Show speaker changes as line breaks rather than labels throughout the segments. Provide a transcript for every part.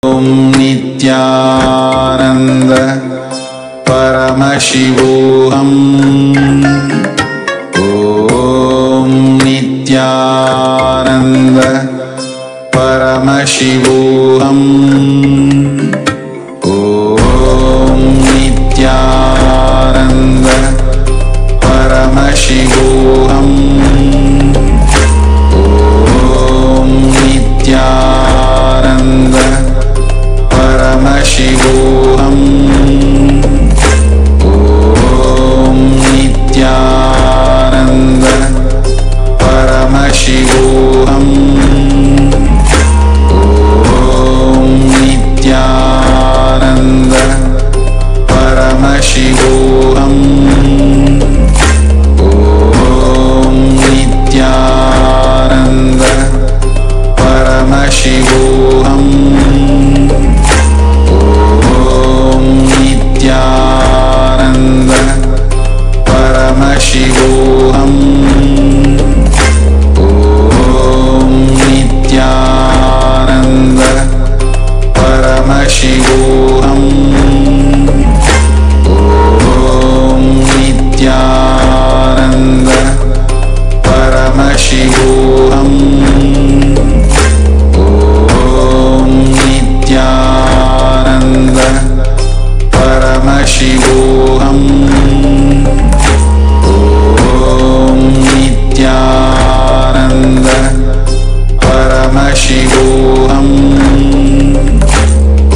ॐ नित्यानन्द परमशिवोऽहम्। ॐ नित्यानन्द परमशिवोऽहम्। ॐ नित्यानन्द परमशिवोऽहम्। ॐ नित्यानन्द परमशिवोऽहम्। ॐ नित्यानन्द परमशिवोऽहम्। ॐ नित्यानन्द परमशिवोऽहम्। ॐ नित्यानन्द परमशिवोऽहम्। नित्यानन्द परमशिवोऽहम्। ॐ नित्यानन्द परमशिवोऽहम्। ॐ नित्यानन्द परमशिवोऽहम्। ॐ नित्यानन्द परमशिवोऽहम्। ॐ नित्यानन्द परमशिवोऽहम्। ॐ नित्यानन्द परमशिवोऽहम्।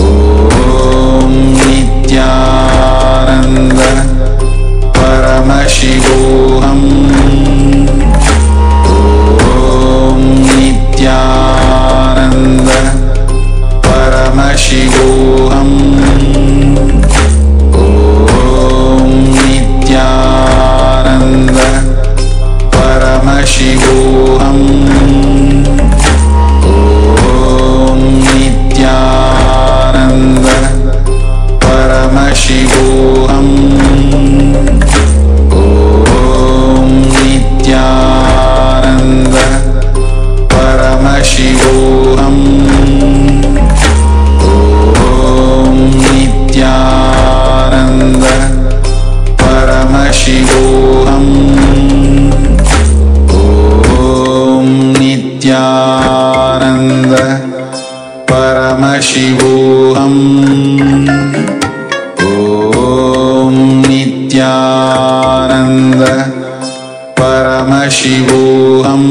ॐ नित्यानन्द परमशिवोऽहम्। नित्यानन्द परमशिवोऽहम्। ॐ नित्यानन्द परमशिवोऽहम्। ॐ नित्यानन्द परमशिवोऽहम्। ॐ नित्यानन्द परमशिवोऽहम्। ॐ नित्यानन्द परमशिवोऽहम्। ॐ नित्यानन्द परमशिवोऽहम्।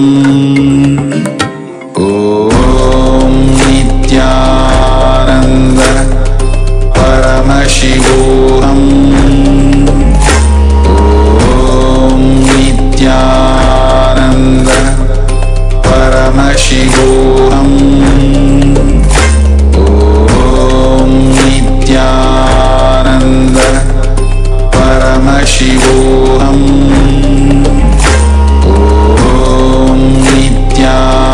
ॐ नित्यानन्द परमशिवोऽहम्। ॐ नित्यानन्द परमशिवोऽहम्। ॐ नित्यानन्द परमशिवोऽहम्। ॐ Nityanand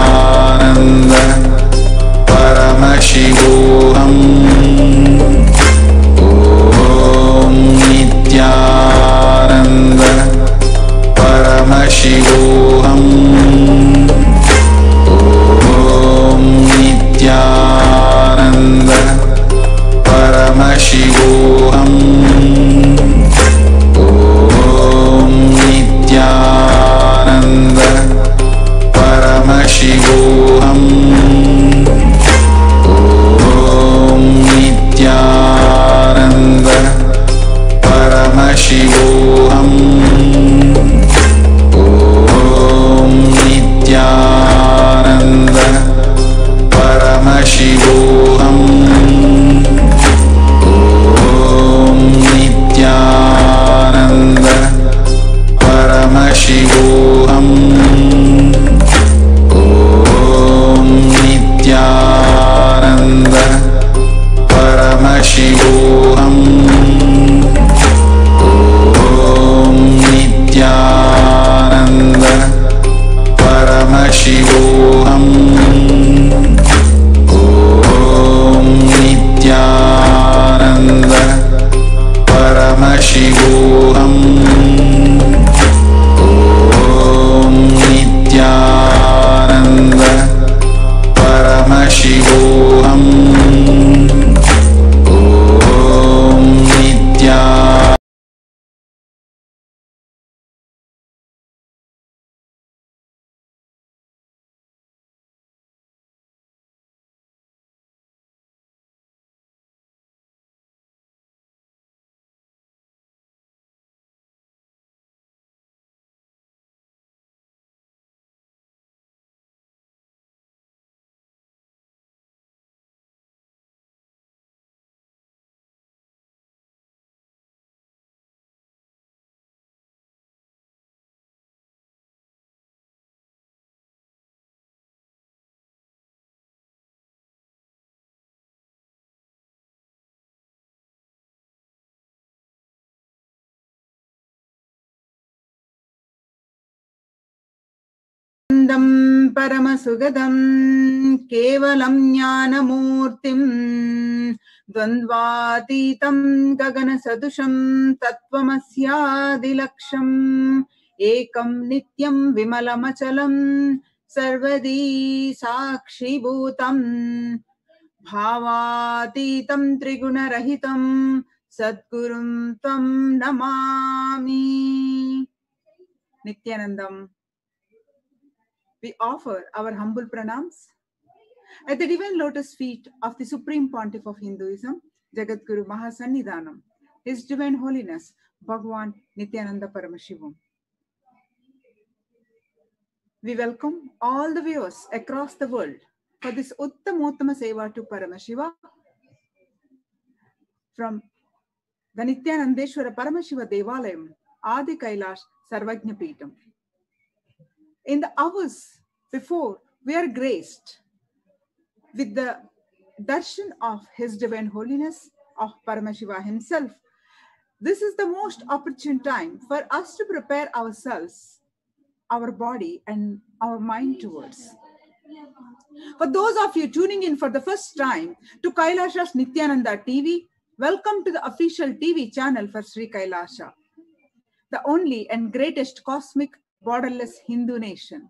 Nityanandam Paramasugadam Kevalam Jnanamurtim Dvandvatitam Gagana Sadusham Tattvamasya Ekam Nityam Vimalamachalam Sarvadi Sakshi Bhutam Bhavatitam Trigunarahitam Sadgurum Tvam Namami. Nityanandam. We offer our humble pranams at the divine lotus feet of the Supreme Pontiff of Hinduism, Jagadguru Mahasannidhanam, His Divine Holiness, Bhagwan Nityananda Paramashivam. We welcome all the viewers across the world for this Uttamottama Seva to Paramashiva from the Nityanandeshwara Paramashiva Devalayam, Adi Kailash Sarvajna Peetam. In the hours before, we are graced with the darshan of His Divine Holiness of Paramashiva himself. This is the most opportune time for us to prepare ourselves, our body and our mind towards. For those of you tuning in for the first time to Kailasha's Nityananda TV, welcome to the official TV channel for Sri Kailasha, the only and greatest cosmic borderless Hindu nation.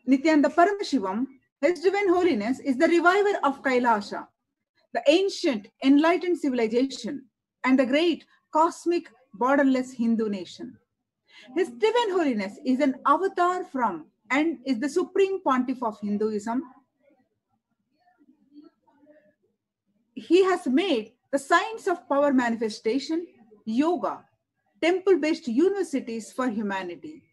Nityananda Paramashivam, His Divine Holiness, is the reviver of Kailasha, the ancient enlightened civilization and the great cosmic borderless Hindu nation. His Divine Holiness is an avatar from and is the Supreme Pontiff of Hinduism. He has made the science of power manifestation, yoga, temple-based universities for humanity.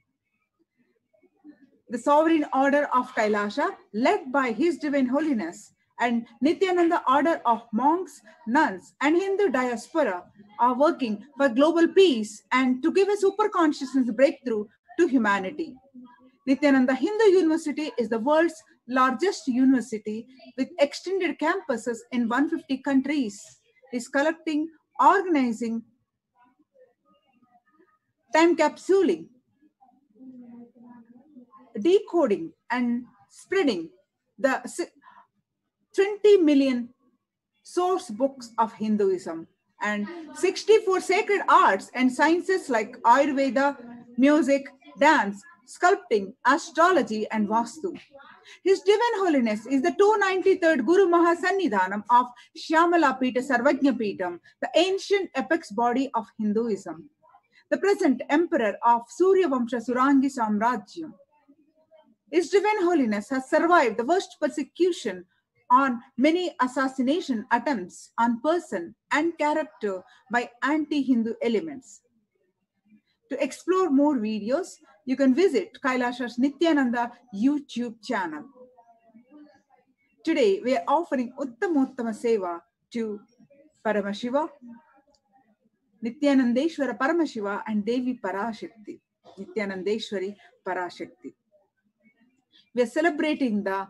The sovereign order of Kailasha, led by His Divine Holiness, and Nityananda order of monks, nuns, and Hindu diaspora are working for global peace and to give a super consciousness breakthrough to humanity. Nityananda Hindu University is the world's largest university with extended campuses in 150 countries. Is collecting, organizing, time capsuling, decoding and spreading the 20 million source books of Hinduism and 64 sacred arts and sciences like Ayurveda, music, dance, sculpting, astrology and Vastu. His Divine Holiness is the 293rd Guru Mahasannidhanam of Shyamala Pita Sarvajna Peetam, the ancient apex body of Hinduism, the present emperor of Surya Vamsha Surangi Samrajyam. His Divine Holiness has survived the worst persecution on many assassination attempts on person and character by anti-Hindu elements. To explore more videos, you can visit Kailasha's Nityananda YouTube channel. Today, we are offering Uttamottama Seva to Paramashiva, Nityanandeshwara Paramashiva and Devi Parashakti, Nityanandeshwari Parashakti. We are celebrating the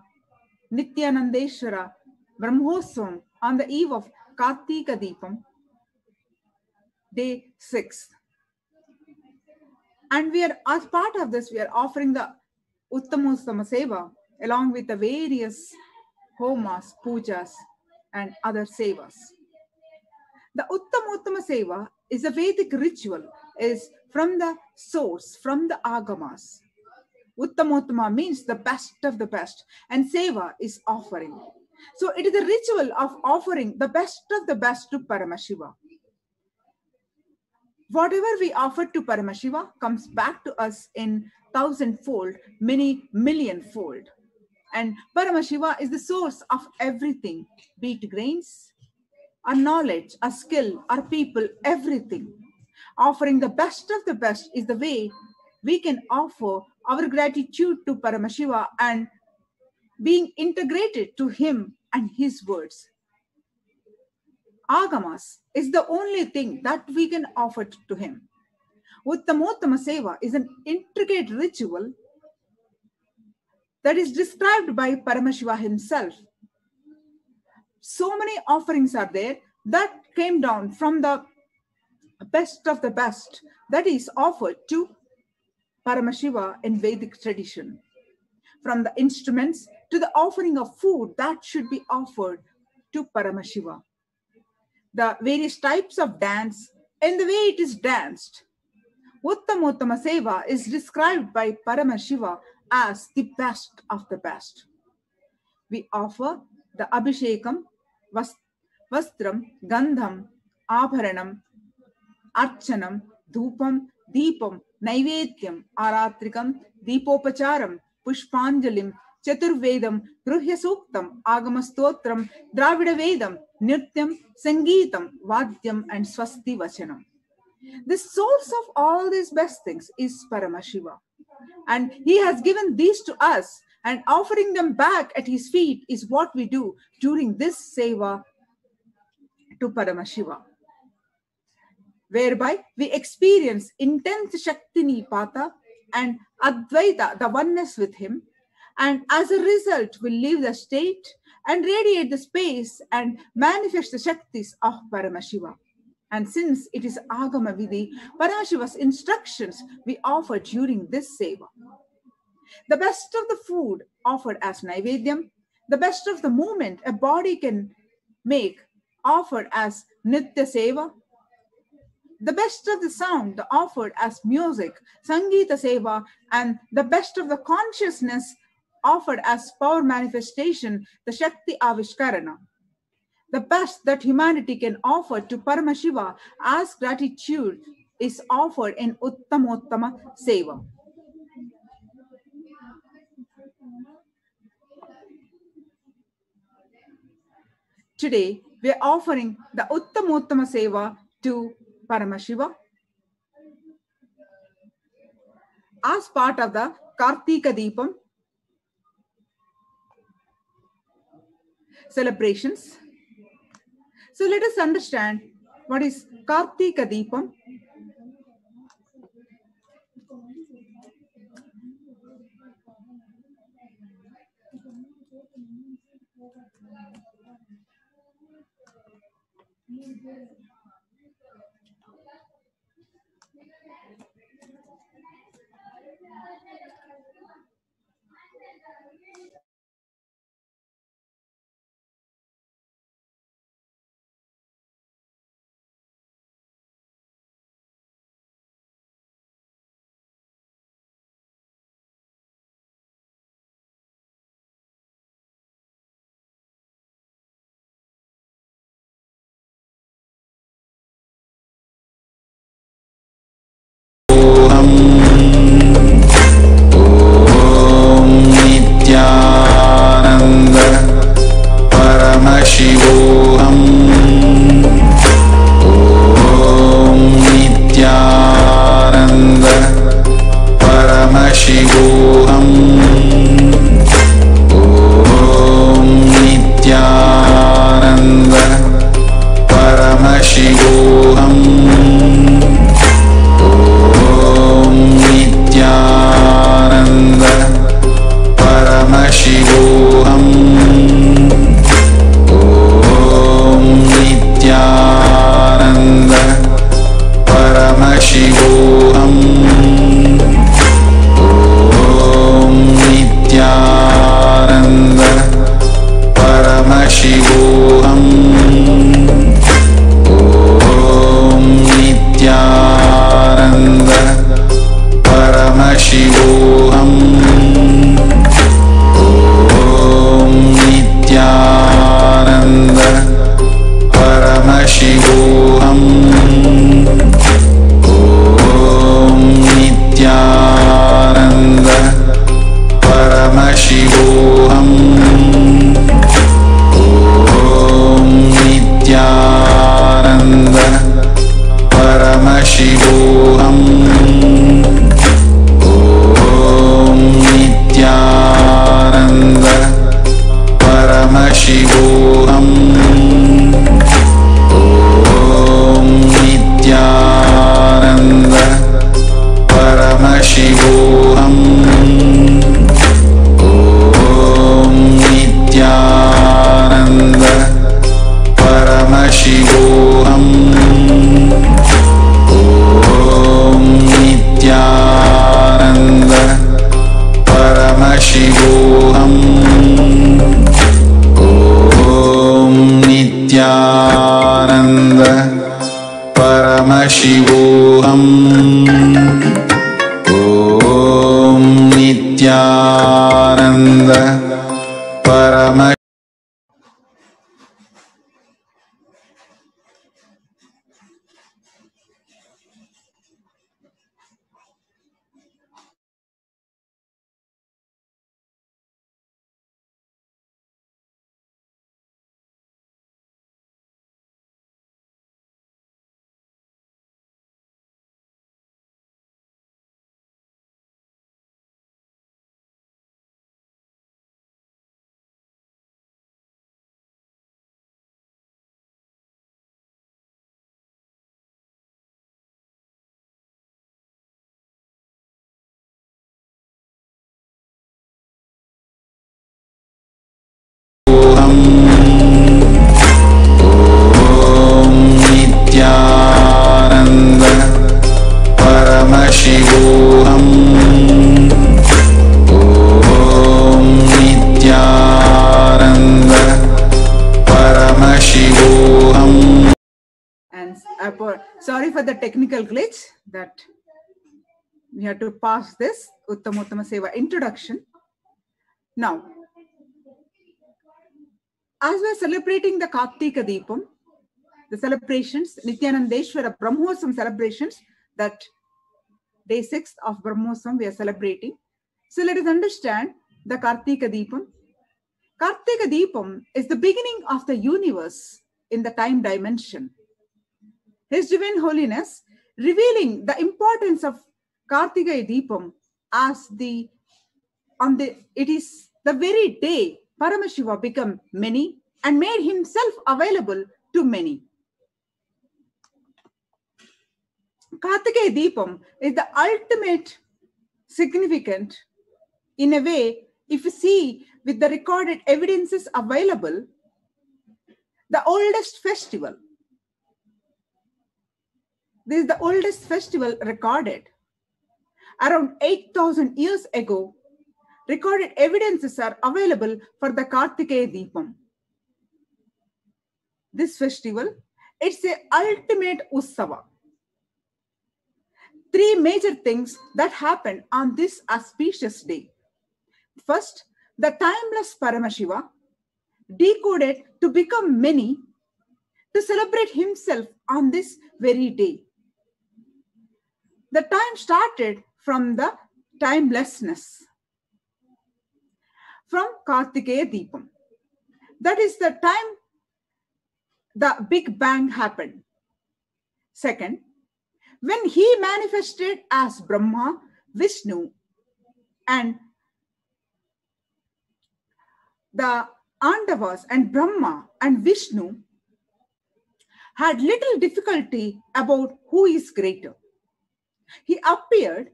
Nityanandeshwara Brahmoswaam on the eve of Kartika Deepam, day 6. And we are, as part of this, we are offering the Uttamottama Seva along with the various homas, pujas, and other sevas. The Uttamottama Seva is a Vedic ritual, is from the source, from the Agamas. Uttamottama means the best of the best, and Seva is offering. So it is a ritual of offering the best of the best to Paramashiva. Whatever we offer to Paramashiva comes back to us in 1,000-fold, many million-fold. And Paramashiva is the source of everything, be it grains, our knowledge, our skill, our people, everything. Offering the best of the best is the way we can offer our gratitude to Paramashiva and being integrated to him and his words. Agamas is the only thing that we can offer to him. Uttamottama Seva is an intricate ritual that is described by Paramashiva himself. So many offerings are there that came down from the best of the best that is offered to Paramashiva in Vedic tradition, from the instruments to the offering of food that should be offered to Paramashiva, the various types of dance and the way it is danced. Uttamottama Seva is described by Paramashiva as the best of the best. We offer the Abhishekam, Vastram, Gandham, Abharanam, Archanam, Dhupam, Deepam, Naivedyam, Aratrikam, Deepopacharam, Pushpanjalim, Chaturvedam, Gruhya Suktam, Agamastotram, Dravida Vedam, Nrityam, Sangeetam, Vadyam, and Swasti Vachanam. The source of all these best things is Paramashiva. And he has given these to us, and offering them back at his feet is what we do during this seva to Paramashiva, whereby we experience intense Shakti Nipata and Advaita, the oneness with him, and as a result will leave the state and radiate the space and manifest the Shaktis of Paramashiva. And since it is Agama Vidhi, Paramashiva's instructions we offer during this seva. The best of the food offered as Naivedyam, the best of the movement a body can make offered as Nitya Seva, the best of the sound offered as music, Sangeeta Seva, and the best of the consciousness offered as power manifestation, the Shakti Avishkarana. The best that humanity can offer to Paramashiva as gratitude is offered in Uttamottama Seva. Today, we are offering the Uttamottama Seva to Paramashiva as part of the Kartika Deepam celebrations. So let us understand what is Kartika Deepam.
Nityanand परमशिवोऽहम् ॐ नित्यानन्द परम नित्यानन्द परमशिवोऽहम् ॐ नित्यानन्द परमशिवोऽहम्.
And sorry for the technical glitch that we had to pass this Uttamottama Seva introduction. Now, as we're celebrating the Kartika Deepam, the celebrations, Nityanandeshwara Brahmosam celebrations, that day 6 of Brahmosam we are celebrating. So let us understand the Kartika Deepam. Kartika Deepam is the beginning of the universe in the time dimension. His Divine Holiness revealing the importance of Kartika Deepam as it is the very day Paramashiva became many and made himself available to many. Kartikeya Deepam is the ultimate significant, in a way, if you see with the recorded evidences available, the oldest festival. This is the oldest festival recorded. Around 8,000 years ago, recorded evidences are available for the Kartikeya Deepam. This festival, it's the ultimate Utsava. 3 major things that happen on this auspicious day. First, the timeless Paramashiva, decoded to become many, to celebrate himself on this very day. The time started from the timelessness, from Kartikeya Deepam. That is the time the Big Bang happened. Second, when he manifested as Brahma, Vishnu, and the Andavas and Brahma and Vishnu had little difficulty about who is greater. He appeared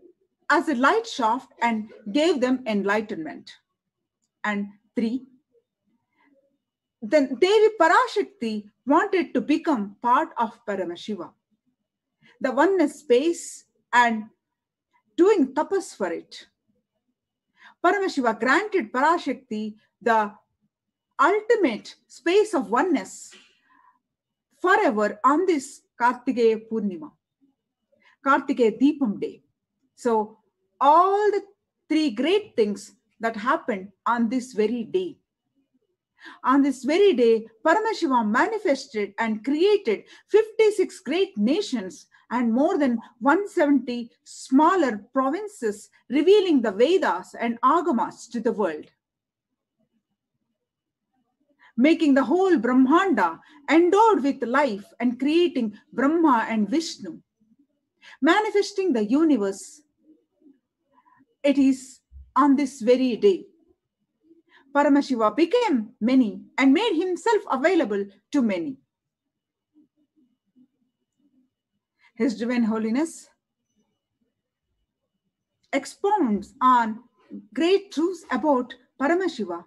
as a light shaft and gave them enlightenment. And 3, then Devi Parashakti wanted to become part of Paramashiva, the oneness space, and doing tapas for it. Paramashiva granted Parashakti the ultimate space of oneness forever on this Kartikeya Purnima, Kartikeya Deepam day. So all the 3 great things that happened on this very day. On this very day, Paramashiva manifested and created 56 great nations and more than 170 smaller provinces, revealing the Vedas and Agamas to the world, making the whole Brahmanda endowed with life and creating Brahma and Vishnu, manifesting the universe. It is on this very day Paramashiva became many and made himself available to many. His Divine Holiness expounds on great truths about Paramashiva.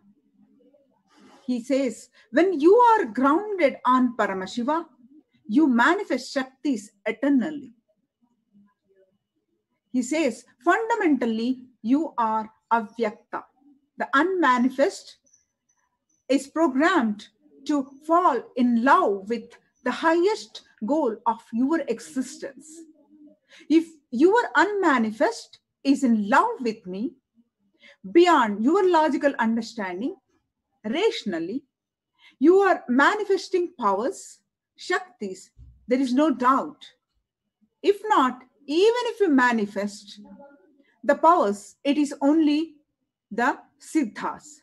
He says, when you are grounded on Paramashiva, you manifest Shaktis eternally. He says, fundamentally, you are Avyakta. The unmanifest is programmed to fall in love with the highest goal of your existence. If your unmanifest is in love with me, beyond your logical understanding, rationally, you are manifesting powers, Shaktis, there is no doubt. If not, even if you manifest the powers, it is only the Siddhas.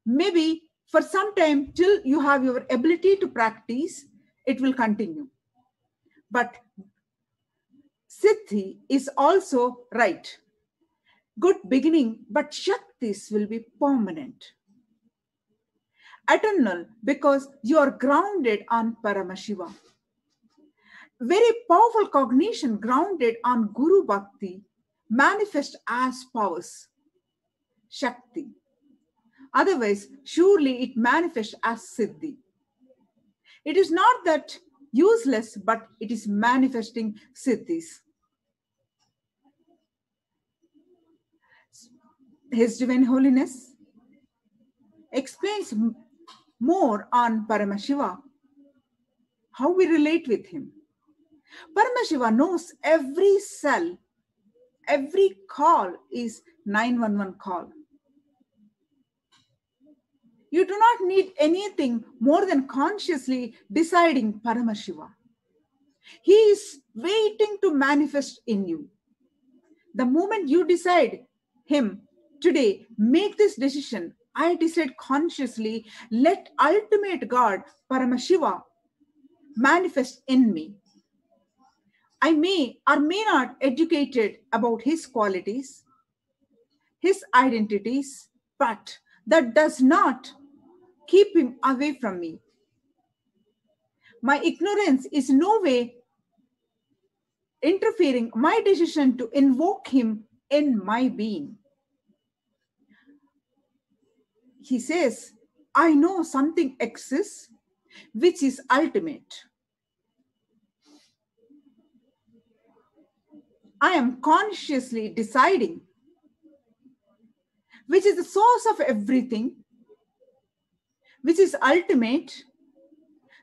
Maybe for some time till you have your ability to practice, it will continue. But Siddhi is also right. Good beginning, but Shaktis will be permanent. Eternal, because you are grounded on Paramashiva. Very powerful cognition grounded on Guru Bhakti manifest as powers, Shakti. Otherwise, surely it manifests as Siddhi. It is not that useless, but it is manifesting Siddhis. His Divine Holiness explains more on Paramashiva, how we relate with him. Paramashiva knows every cell, every call is 911 call. You do not need anything more than consciously deciding Paramashiva. He is waiting to manifest in you. The moment you decide him today, make this decision. I decide consciously, let ultimate God, Paramashiva, manifest in me. I may or may not educated about his qualities, his identities, but that does not keep him away from me. My ignorance is no way interfering my decision to invoke him in my being. He says, I know something exists which is ultimate. I am consciously deciding which is the source of everything, which is ultimate.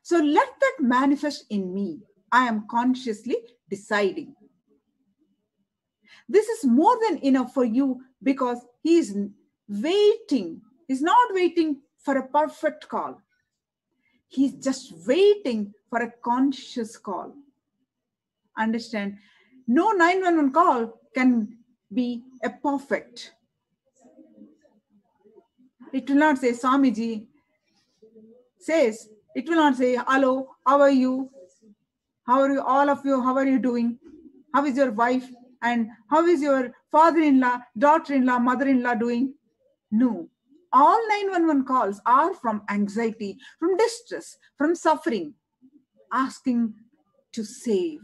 So let that manifest in me. I am consciously deciding. This is more than enough for you because he is waiting. He's not waiting for a perfect call. He's just waiting for a conscious call. Understand? No 911 call can be a perfect. It will not say, Swamiji says, it will not say, hello, how are you? How are you, all of you? How are you doing? How is your wife? And how is your father-in-law, daughter-in-law, mother-in-law doing? No. All 911 calls are from anxiety, from distress, from suffering, asking to save.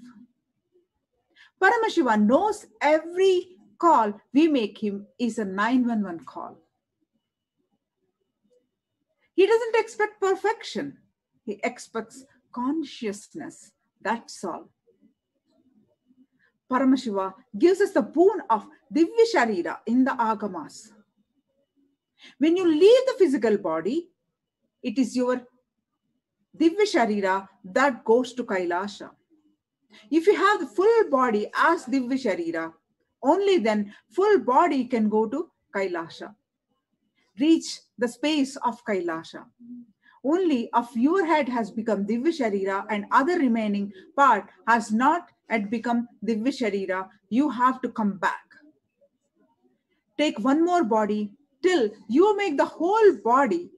Paramashiva knows every call we make him is a 911 call. He doesn't expect perfection. He expects consciousness. That's all. Paramashiva gives us the boon of Divya Sharira in the Agamas. When you leave the physical body, it is your Divya Sharira that goes to Kailasha. If you have the full body as Divya Sharira, only then full body can go to Kailasha. Reach the space of Kailasha. Only of your head has become Divya Sharira and other remaining part has not yet become Divya Sharira. You have to come back. Take one more body till you make the whole body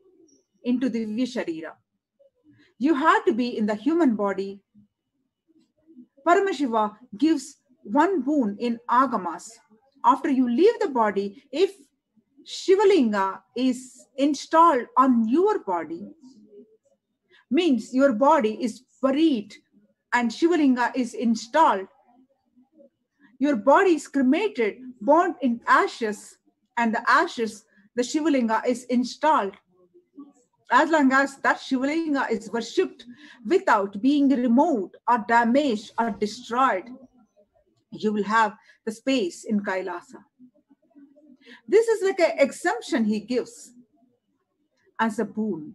into Divya Sharira. You have to be in the human body. Paramashiva gives one boon in Agamas. After you leave the body, if Shivalinga is installed on your body, means your body is buried and Shivalinga is installed. Your body is cremated, burned in ashes, and the ashes, the Shivalinga is installed. As long as that Shivalinga is worshipped without being removed or damaged or destroyed, you will have the space in Kailasa. This is like an exemption he gives as a boon.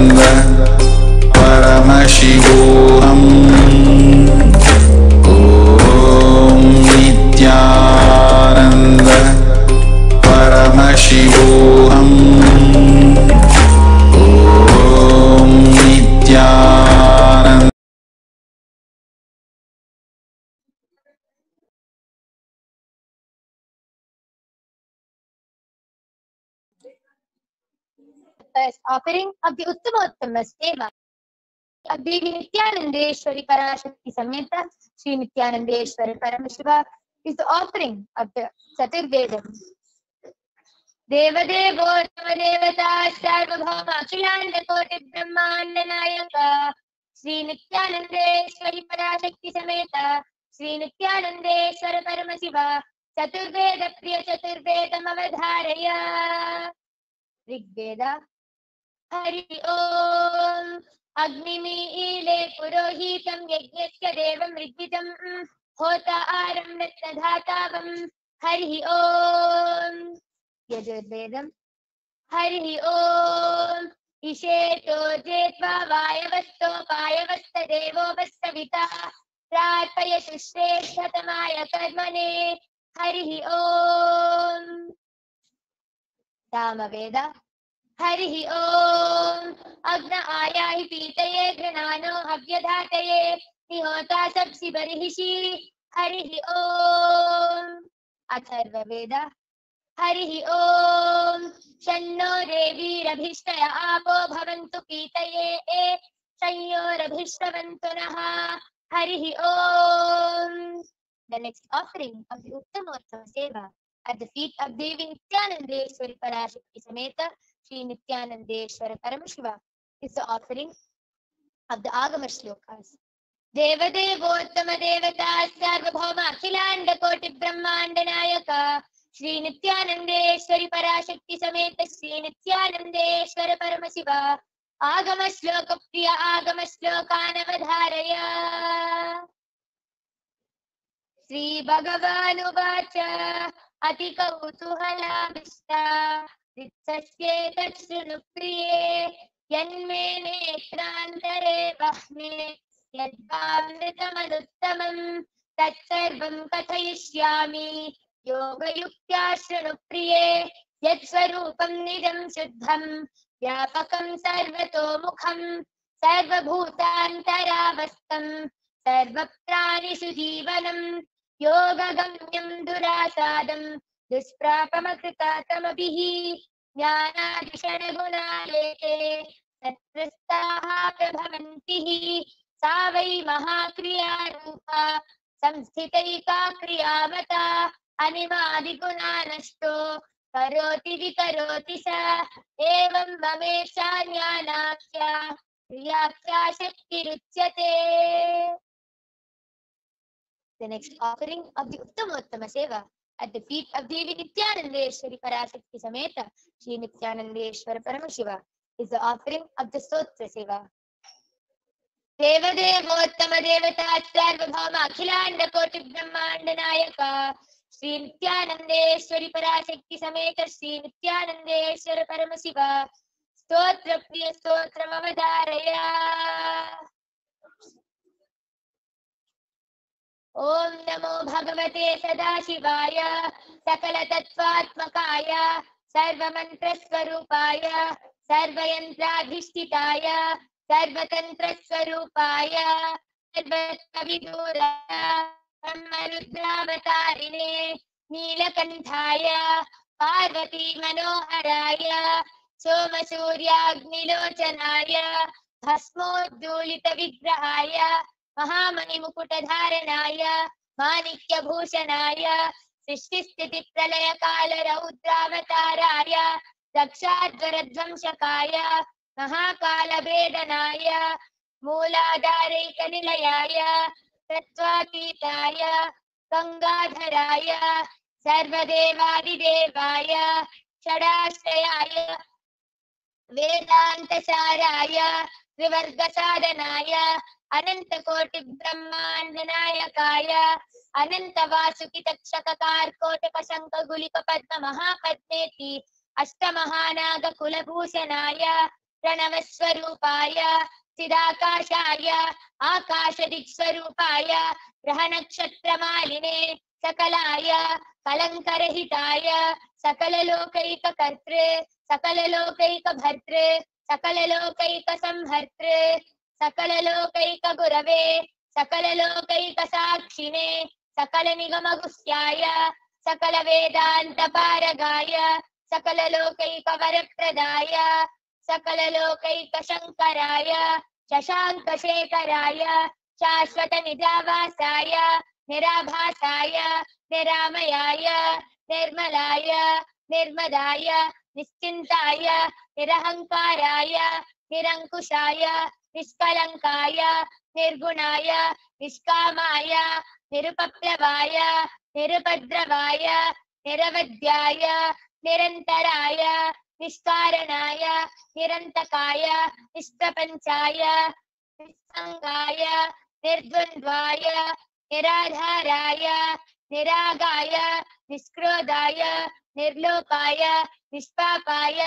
first offering of the Uttamottama Seva of Devi Nityanandeshwari Parashakti Sameta Sri Nityanandeshwari Paramashiva is the offering of the Chaturvedam. Devadevottama Devata Sarvabhauma Akhilanda Koti Brahmanda Nayaka Sri Nityanandeshwari Parashakti Sameta Sri Nityanandeshwara Paramashiva Chaturveda Priya Chaturvedam Avadharaya. Rigveda Hari Om Agnimile Purohitam Yajnasya Devam Rigvidam Hota Aram Ratnadhatavam Hari Om Yajurvedam Hari Om Isheto Jetva Vayavasto Payavasta Devo Vastavita Prarpaya Shushreshatamaya Karmane Hari Om Samaveda Hari Om Agna Ayahi Pitaye Granano Havyadhataye Nihota Sabsi Barihishi Hari Om Atharva Veda Hari Om Shanno Devi Rabhishtaya Apo Bhavantu Pitaye Shanyo Rabhishtavantu Naha Hari Om. The next offering of the Uttamottama Seva at the feet of Devi Nityanandeshwari Parashakti Sameta Sri Nityanandeshwara Paramashiva is the offering of the Agama Shlokas. Devadevottama Devata Sarvabhauma Akhilanda Koti Brahmanda Nayaka Sri Nityanandeshwari Parashakti Sameta Sri Nityanandeshwara Paramashiva Agama Shloka Priya Agama Shlokanavadharaya. Sri Bhagavan Uvacha Ati Kautuhalabhishta Ritsasye Tachunu Priye Yanme Netrantare Vahme Yadvamritamad Tatsarvam Kathayishyami Yoga Yuktya Shrunu Priye Yatsvarupam Nidam Shuddham Vyapakam Sarvato Mukham Sarvabhutantaravastam Sarvapranishu Jivanam Yoga Gamyam Durasadam Dushprapamakritatamabhihi Jnanadishana Gunaleke Satrastaha Prabhavantihi Savai Mahakriya Rupa Samsthitaika Kriyavata Animadi Gunanashto Karoti Vikaroti Sa Evam Vamesha Jnanaksya Kriyakya Shakti Ruchyate. The next offering of the Uttamottama Seva at the feet of Devi Nityanandeshwari Parashakti Sameta Sri Nityanandeshwara Paramashiva is the offering of the Stotra Seva. Devadevottama Devata Sarvabhauma Akhilanda Koti Brahmanda Nayaka Sri Nityanandeshwari Parashakti Sameta Sri Nityanandeshwara Paramashiva Stotra Priya Stotram Avadharaya. Om Namo Bhagavate Sadashivaya Sakala Tattvatmakaya Sarva Mantra Swarupaya Sarva Yantra Adhisthitaya Sarva Tantra Swarupaya Sarva Kaviduraya Brahmarudravatarini Neelakanthaya Parvati Manoharaya Soma Surya Agnilocanaya Bhasmodulita Vigrahaya Mahamani Mukutadharanaya Manikya Bhushanaya Srishtisthiti Pralaya Kala Raudravataraya Rakshadvaradvamshakaya Mahakala Vedanaya Mooladharika Nilayaya Tattvakitaya Gangadharaya Sarvadevadidevaya Shadashrayaya Vedantasaraya Trivargasadhanaya Anantakoti Brahmandanayakaya Anantavasukitaksakakar Kotapashanka Gulika Padma Mahapadmeti Ashtamahanaga Kulabhushanaya Pranavaswarupaya Siddhakashaya Akashadikswarupaya Grahanakshatramaline Sakalaya Kalankarahitaya Sakalalokaika Kartre Sakalalokaika Bhartre Sakalalokaika Samhartre Sakalalokaika Gurave Sakalalokaika Sakshine Sakalanigamagustyaya Sakala Vedanta Paragaya Sakalalokaika Varapradaya सकललोकैकशङ्कराय शशाङ्कशेखराय शाश्वतनिजावासाय निराभासाय निरामयाय निर्मलाय निर्मदाय निश्चिन्ताय निरहङ्काराय निरङ्कुशाय निष्कलङ्काय निर्गुणाय निष्कामाय निरुपप्लवाय निरुपद्रवाय निरवध्याय निरन्तराय निष्कारणाय निरन्तकाय निष्प्रपञ्चाय निस्सङ्गाय निर्द्वन्द्वाय निराधाराय निरागाय निष्क्रोधाय निर्लोपाय निष्पापाय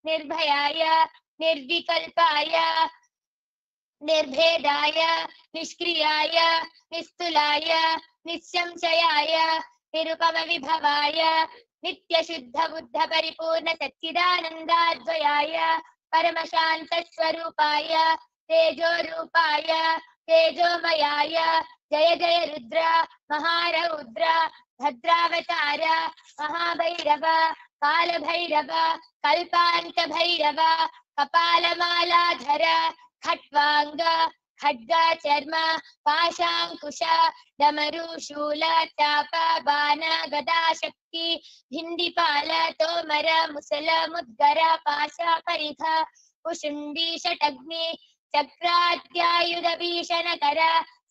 निर्भयाय निर्विकल्पाय निर्भेदाय निष्क्रियाय निस्तुलाय निस्संशयाय निरुपमविभवाय नित्यशुद्ध Buddha परिपूर्ण सच्चिदानन्दाद्वयाय परमशान्तस्वरूपाय तेजोरूपाय तेजोमयाय जय जय रुद्र महारौद्र भद्रावतार महाभैरव कालभैरव कल्पान्तभैरव कपालमालाधर खट्वांग खड्गचर्म पाशांकुश डमरू शूल चाप बाण गदा शक्ति भिंडिपाल तोमर मुसल मुद्गर पाश परिघ कुशुंडी षटग्नि चक्राद्यायुध भीषणकर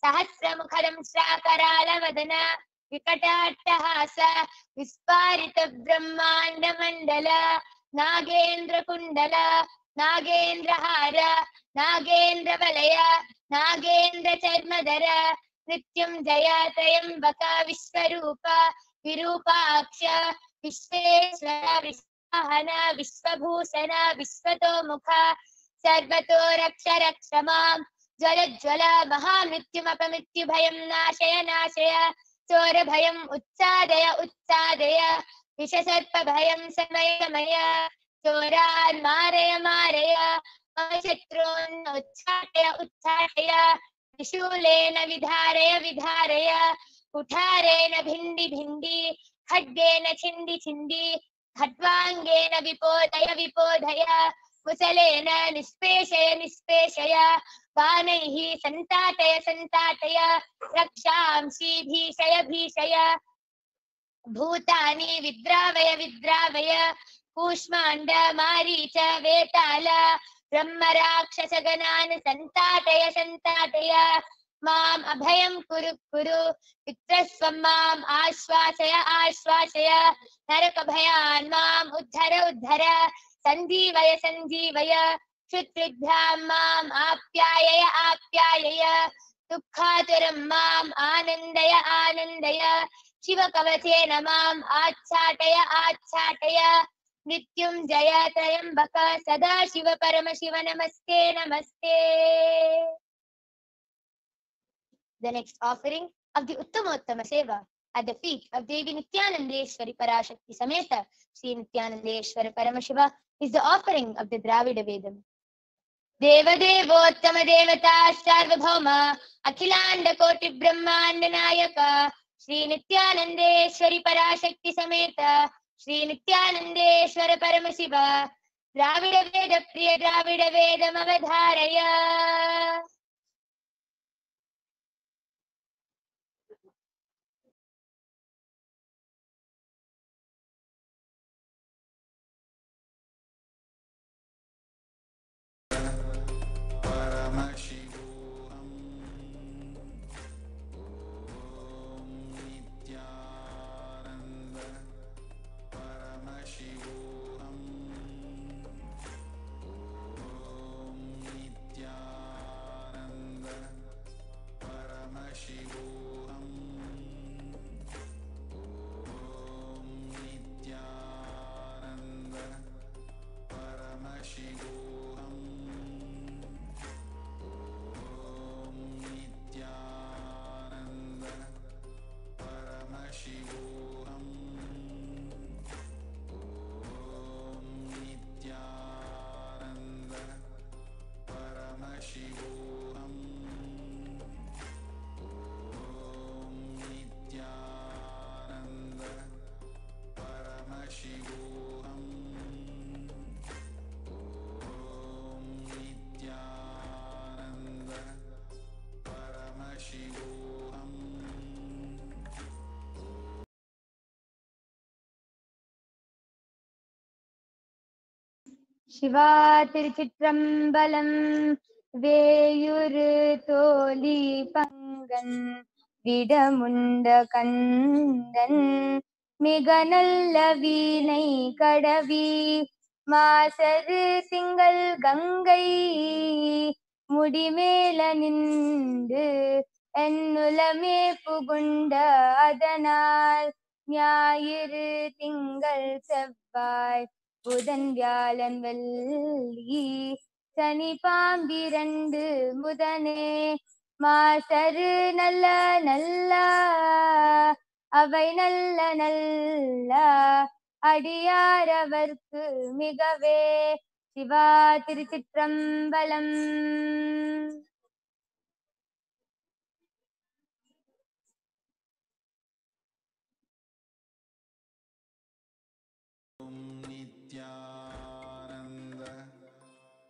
सहस्रमुखरं श्राकराल वदन विकटाट्टहास विस्फारित ब्रह्मांड मंडल नागेंद्र कुंडल नागेन्द्रहार नागेन्द्र वलय नागेन्द्र चर्मधर मृत्युंजय त्रयंबक विश्वरूप विरूपाक्ष विश्वेश्वर विश्वहन विश्वभूषण विश्वतोमुख सर्वतो रक्ष रक्ष मां ज्वल ज्वल महामृत्युमपमृत्यु भयं नाशय नाशय चोर भयं उच्चादय उच्चादय विषसर्प भयं समय समय चोरान् मारय मारय मम शत्रून् उच्चाटय उच्चाटय त्रिशूलेन विधारय विधारय कुठारेण भिण्डि भिण्डि खड्गेन छिण्डि छिण्डि खट्वाङ्गेन विपोधय विपोधय मुसलेन निष्पेषय निष्पेषय बाणैः सन्ताटय सन्ताटय रक्षांसि भीषय भीषय भूतानि विद्रावय विद्रावय कूष्माण्ड मारीच वेताल ब्रह्मराक्षसगणान् सन्ताटय सन्ताटय माम् अभयं कुरु कुरु पितृस्वं माम् आश्वासय आश्वासय नरकभयान् माम् उद्धर उद्धर सञ्जीवय सञ्जीवय क्षुत्रिभ्यां माम् आप्यायय आप्यायय दुःखातुरं माम् आनन्दय आनन्दय शिवकवचेन माम् आच्छाटय आच्छाटय मृत्युंजय त्रयंबक सदा शिव परमशिव नमस्ते नमस्ते. The next offering of the Uttamottama Seva at the feet of Devi Nityanandeshwari Parashakti Sameta Sri Nityanandeshwara Paramashiva is the offering of the Dravida Vedam. Deva Devottama Devata Sarvabhauma Akhilanda Koti Brahmanda Nayaka Sri Nityanandeshwari Parashakti Sameta Sri Nityanandeshwara Paramashiva Dravida Veda Priya Dravida Vedam Avadharaya. Shiva तिरुचित्रम्बलम् वेयुरुतोली पंगन विडमुंडकंदन மிகநல்ல வீணை கடவி மாசரு திங்கள் கங்கை முடிமேல நின்று என்னுலமே புகுண்ட அதனால் ஞாயிறு திங்கள் செவ்வாய் புதன் வியாழன் வெள்ளி சனி பாம்பிரண்டு புதனே மாசரு நல்ல நல்ல அவை நல்ல நல்ல அடியாரவர்க்கு மிகவே சிவா திருச்சிற்றம்பலம்.
नित्यानन्द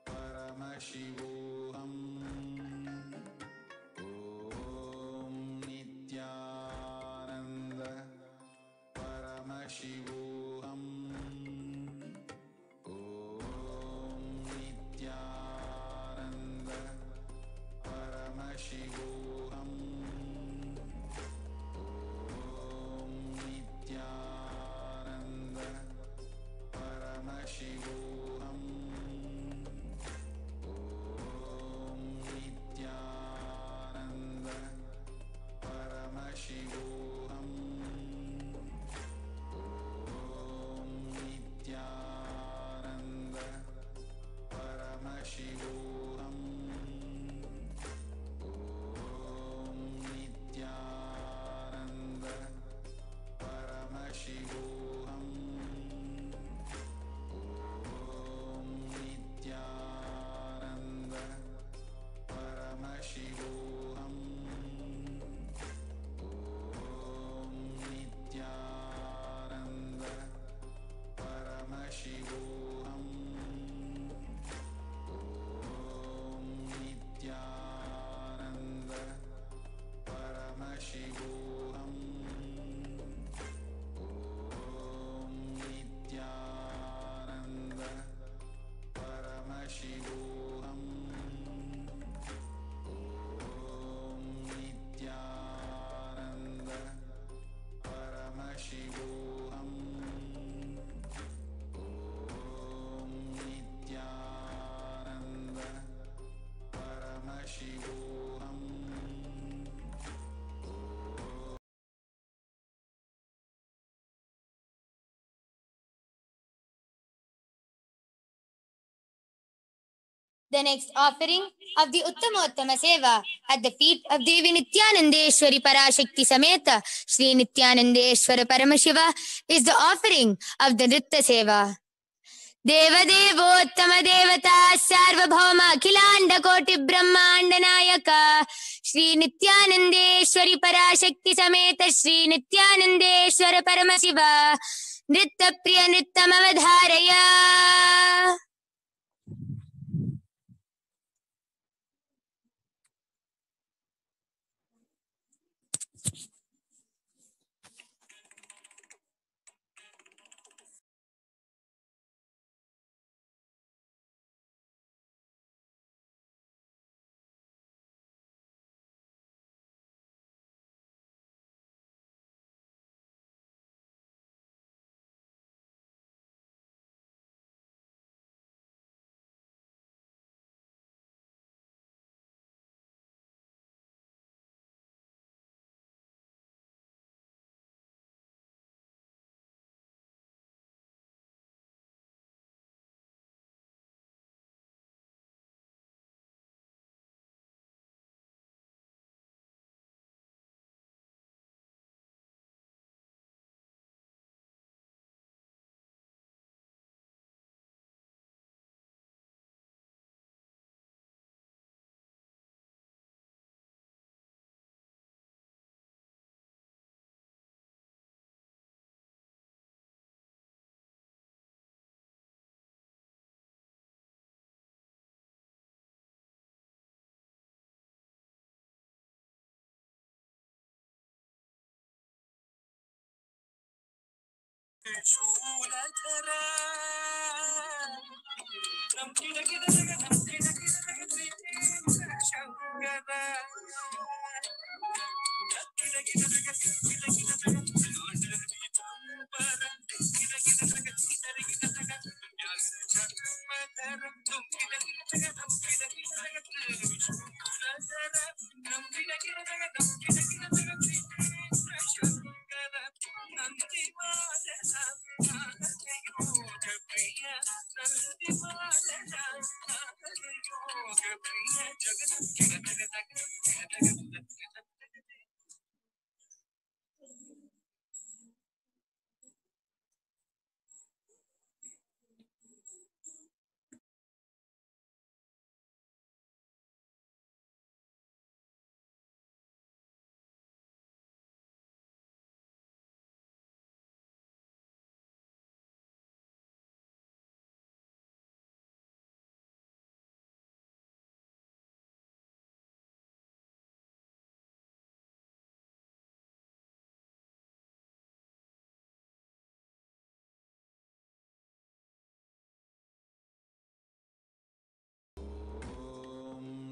परमशिवोऽहम् ॐ नित्यानन्द परमशिवोऽहम् ॐ नित्यानन्द परमशिवोऽहम् ॐ नित्यानन्द परमशिवोऽहम् ॐ नित्यानन्द परमशिवोऽहम् ॐ नित्यानन्द परमशिवोऽहम् ॐ नित्यानन्द परमशिवोऽहम् नित्यानन्द परमशिवोऽहम् नित्यानन्द परमशिवोऽहम् नित्यानन्द परमशिवोऽहम् नित्यानन्द परमशिवोऽहम् नित्यानन्द परमशिवोऽहम् नित्यानन्द परमशिवोऽहम्
The next offering of the Uttamottama Seva at the feet of Devi Nityanandeshwari Parashakti Sameta Sri Nityanandeshwara Paramashiva is the offering of the Nritta Seva. देवदेवोत्तम देवता सार्वभौम अखिलांड कोटि ब्रह्मांड नायक श्री नित्यानंदेश्वरी पराशक्ति समेत श्री नित्यानंदेश्वर परमशिव नृत्य प्रिय नृत्यमवधारय.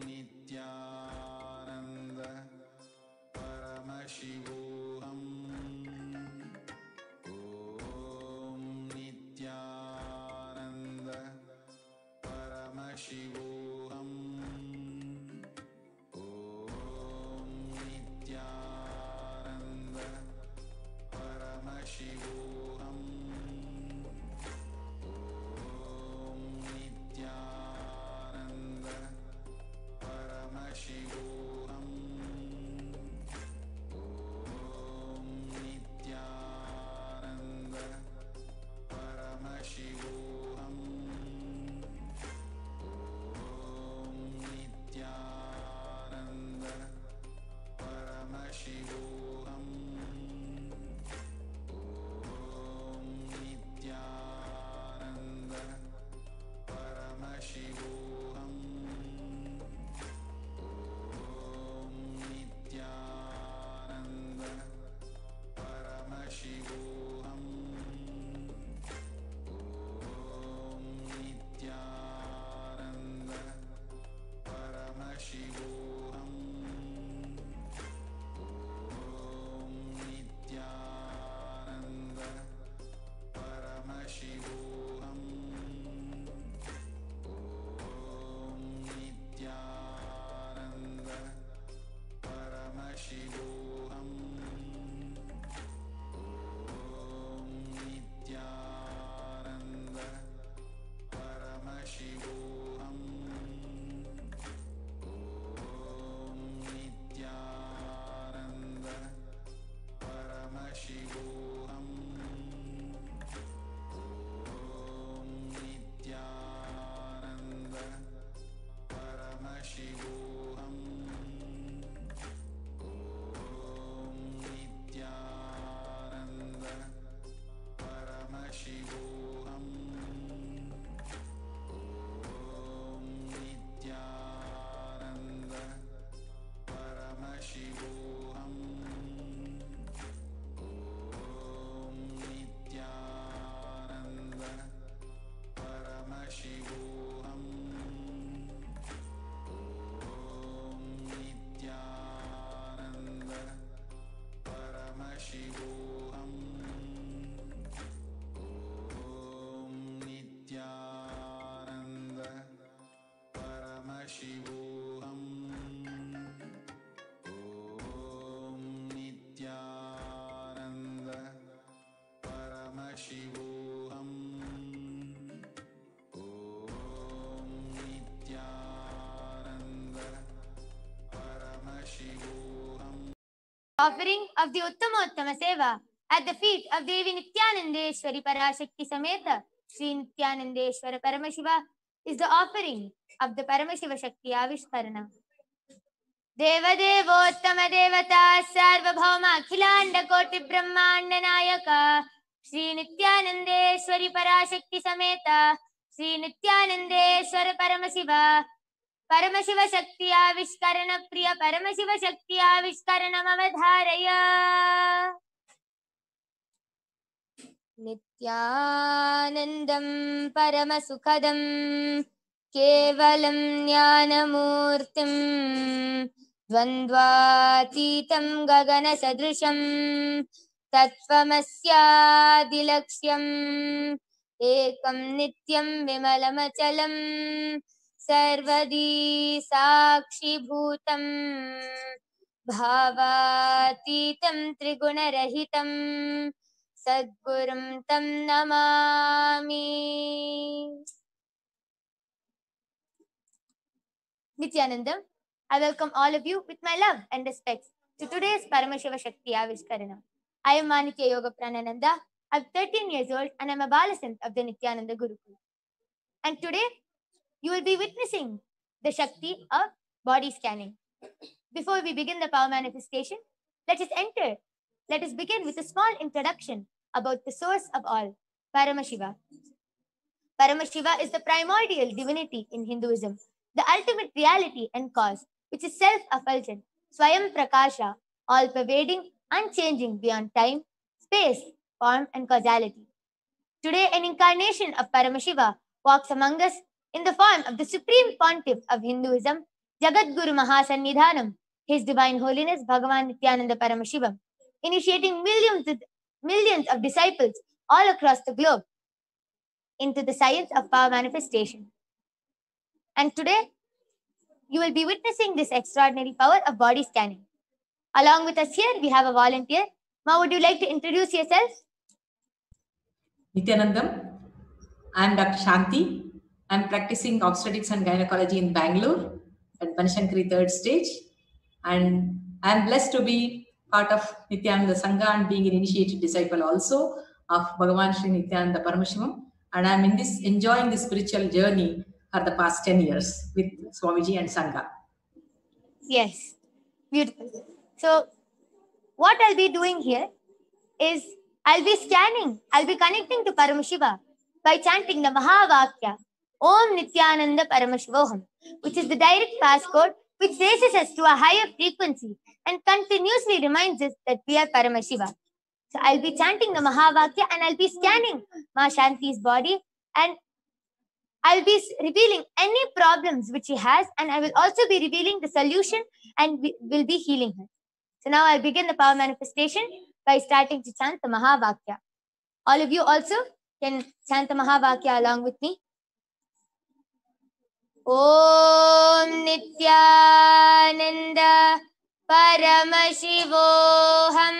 नित्यानन्द परमशिवोऽहम् ॐ नित्यानन्द परमशिवोऽहम् ॐ नित्यानन्द परमशिवोऽहम् ॐ नित्यानन्द परमशिवोऽहम् ॐ नित्यानन्द परमशिवोऽहम् ॐ नित्यानन्द परमशिवोऽहम् ॐ नित्यानन्द परमशिवोऽहम् नित्यानन्द परमशिवोऽहम् नित्यानन्द परमशिवोऽहम् नित्यानन्द परमशिवोऽहम् नित्यानन्द परमशिवोऽहम् नित्यानन्द परमशिवोऽहम् नित्यानन्द परमशिवोऽहम् नित्यानन्द परमशिवोऽहम् नित्यानन्द परमशिवोऽहम् नित्यानन्द परमशिवोऽहम् नित्यानन्द परमशिवोऽहम् नित्यानन्द परमशिवोऽहम् नित्यानन्द परमशिवोऽहम् नित्यानन्द परमशिवोऽहम् नित्यानन्द परमशिवोऽहम्
Offering of the Uttama Seva at the feet of Devi Nityanandeshwari Parashakti Sameta Sri Nityanandeshwara Paramashiva is the offering of the Paramashiva Shakti Avishkarana. Devadevottama Devata Sarvabhauma Akhilanda Koti Brahmanda Nayaka Sri Nityanandeshwari Parashakti Sameta Sri Nityanandeshwara Paramashiva Paramshiva शक्ति आविष्करण प्रिय परमशिव शक्ति आविष्करणम अवधारय. नित्यानन्दं परमसुखदं केवलं ज्ञानमूर्तिं द्वन्द्वातीतं गगनसदृशं तत्त्वमस्यादिलक्ष्यम् एकं नित्यं विमलमचलं सर्वदी साक्षिभूतं भावातीतं त्रिगुणरहितं सद्गुरुं तं Namami. Nityanandam, I welcome all of you with my love and respect to today's Paramashiva Shakti Avishkarana. I am Manikya Yoga Pranananda. I'm 13 years old and I'm a Balasant of the Nityananda Gurukul. And today, you will be witnessing the Shakti of body scanning. Before we begin the power manifestation, let us enter. Let us begin with a small introduction about the source of all, Paramashiva. Paramashiva is the primordial divinity in Hinduism, the ultimate reality and cause, which is self-effulgent, Swayam Prakasha, all-pervading, unchanging beyond time, space, form, and causality. Today, an incarnation of Paramashiva walks among us in the form of the Supreme Pontiff of Hinduism, Jagadguru Mahasannidhanam, His Divine Holiness Bhagavan Nityananda Paramashivam, initiating millions of disciples all across the globe into the science of power manifestation. And today, you will be witnessing this extraordinary power of body scanning. Along with us here, we have a volunteer. Ma, would you like to introduce yourself?
Nityanandam. I am Dr. Shanti. I am practicing obstetrics and gynecology in Bangalore at Banashankari third stage. And I am blessed to be part of Nityananda Sangha and being an initiated disciple also of Bhagavan Sri Nityananda Paramashivam. And I am enjoying this spiritual journey for the past 10 years with Swamiji and Sangha.
Yes, beautiful. So, what I'll be doing here is I'll be connecting to Paramashiva by chanting the Mahavakya, Om Nityananda Paramashivoham, which is the direct passcode which raises us to a higher frequency and continuously reminds us that we are Paramashiva. So I'll be chanting the Mahavakya and I'll be scanning Ma Shanti's body and I'll be revealing any problems which she has and I will also be revealing the solution and will be healing her. So now I'll begin the power manifestation by starting to chant the Mahavakya. All of you also can chant the Mahavakya along with me. Om Nityananda Paramashivoham.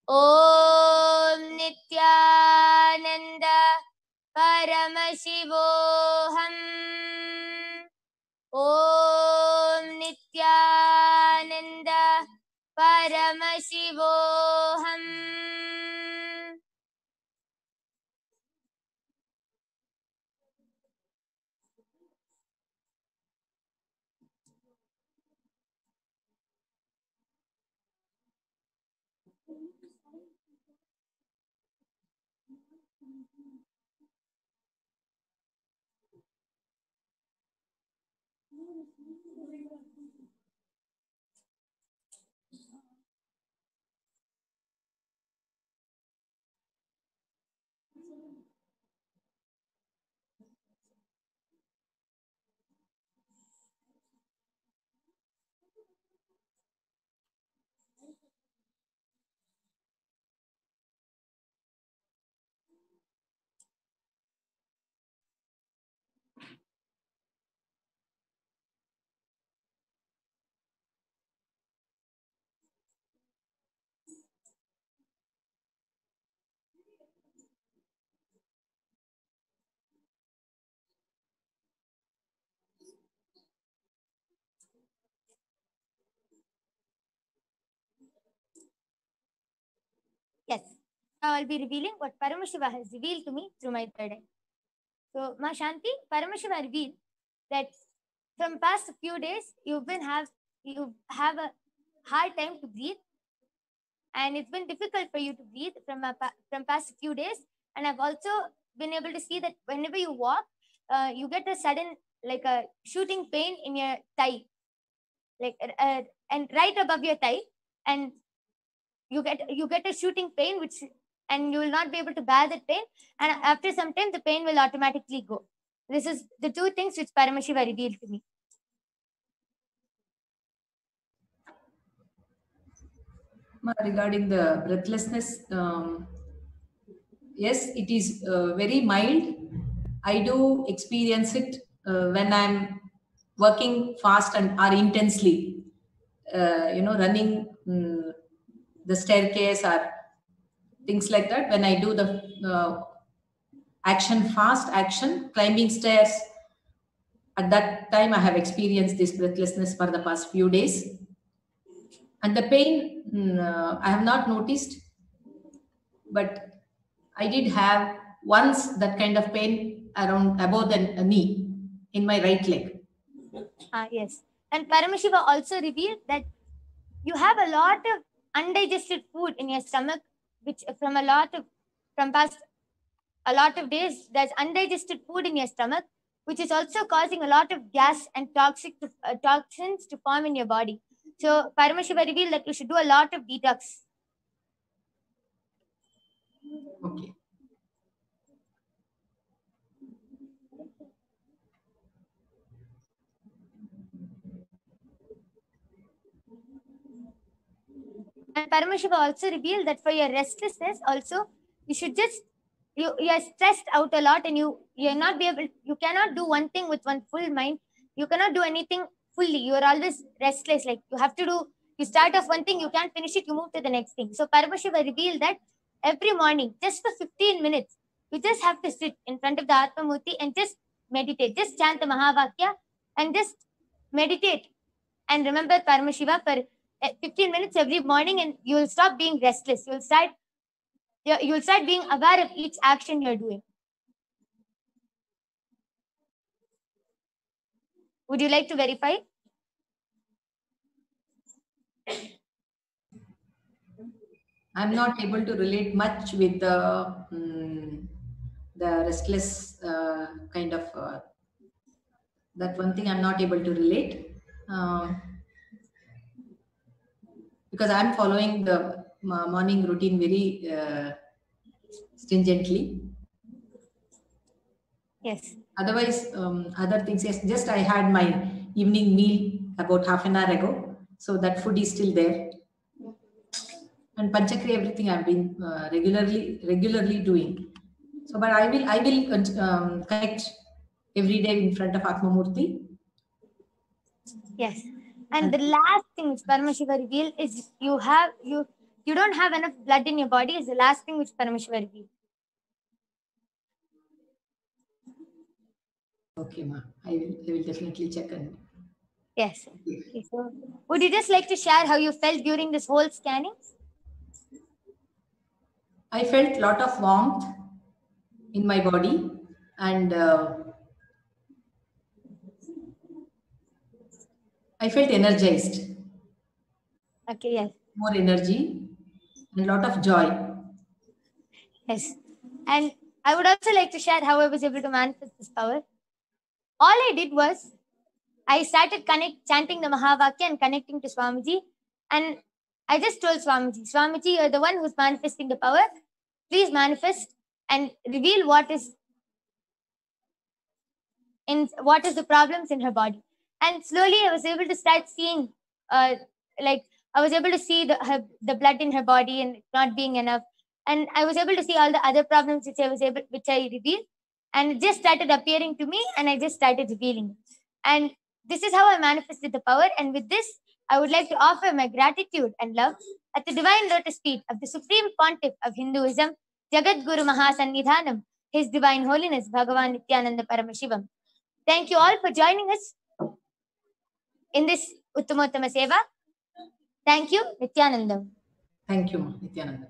Om Nityananda Paramashivoham. Om Nityananda Paramashivoham. Yes. Now I'll be revealing what Paramashiva has revealed to me through my third eye. So, Ma Shanti, Paramashiva revealed that from past few days you have a hard time to breathe, and it's been difficult for you to breathe from past few days. And I've also been able to see that whenever you walk, you get a sudden like a shooting pain in your thigh, like and right above your thigh, and you get a shooting pain and you will not be able to bear that pain. And after some time, the pain will automatically go. This is the two things which Paramashiva revealed to me.
Regarding the breathlessness, yes, it is very mild. I do experience it when I'm working fast and or intensely, running the staircase or things like that. When I do the fast action, climbing stairs, at that time I have experienced this breathlessness for the past few days. And the pain, I have not noticed, but I did have once that kind of pain around above the knee in my right leg.
Yes. And Paramashiva also revealed that you have a lot of undigested food in your stomach, which from past a lot of days, there's undigested food in your stomach, which is also causing a lot of gas and toxins to form in your body. So Paramashiva revealed that you should do a lot of detox.
Okay.
And Paramashiva also revealed that for your restlessness, also you should just you are stressed out a lot, and you cannot do one thing with one full mind. You cannot do anything fully. You are always restless. Like you start off one thing, you can't finish it, you move to the next thing. So Paramashiva revealed that every morning, just for 15 minutes, you just have to sit in front of the Atma Murti and just meditate. Just chant the Mahavakya and just meditate and remember Paramashiva for 15 minutes every morning, and you will stop being restless. You will start being aware of each action you're doing. Would you like to verify?
I'm not able to relate much with the restless kind of that one thing. I'm not able to relate because I'm following the morning routine very stringently.
Yes.
Otherwise, other things, yes, just I had my evening meal about half an hour ago, so that food is still there. And Panchakriya, everything I've been regularly doing. So, but I will connect every day in front of Atma Murti.
Yes. And the last thing which Paramashiva revealed is you don't have enough blood in your body is the last thing which Paramashiva revealed.
Okay, ma. I will definitely check on.
Yes. Okay, so would you just like to share how you felt during this whole scanning?
I felt a lot of warmth in my body, and I felt energized.
Okay, yes.
More energy and a lot of joy.
Yes. And I would also like to share how I was able to manifest this power. All I did was I started chanting the Mahavakya and connecting to Swamiji. And I just told Swamiji, you're the one who's manifesting the power. Please manifest and reveal what is the problems in her body. And slowly I was able to start seeing, I was able to see the blood in her body and not being enough. And I was able to see all the other problems which I revealed. And it just started appearing to me, and I just started revealing it. And this is how I manifested the power. And with this, I would like to offer my gratitude and love at the divine lotus feet of the Supreme Pontiff of Hinduism, Jagat Guru Mahasannidhanam, His Divine Holiness Bhagavan Nityananda Paramashivam. Thank you all for joining us in this Uttamottama Seva. Thank you, Nityanandam.
Thank you, Nityanandam.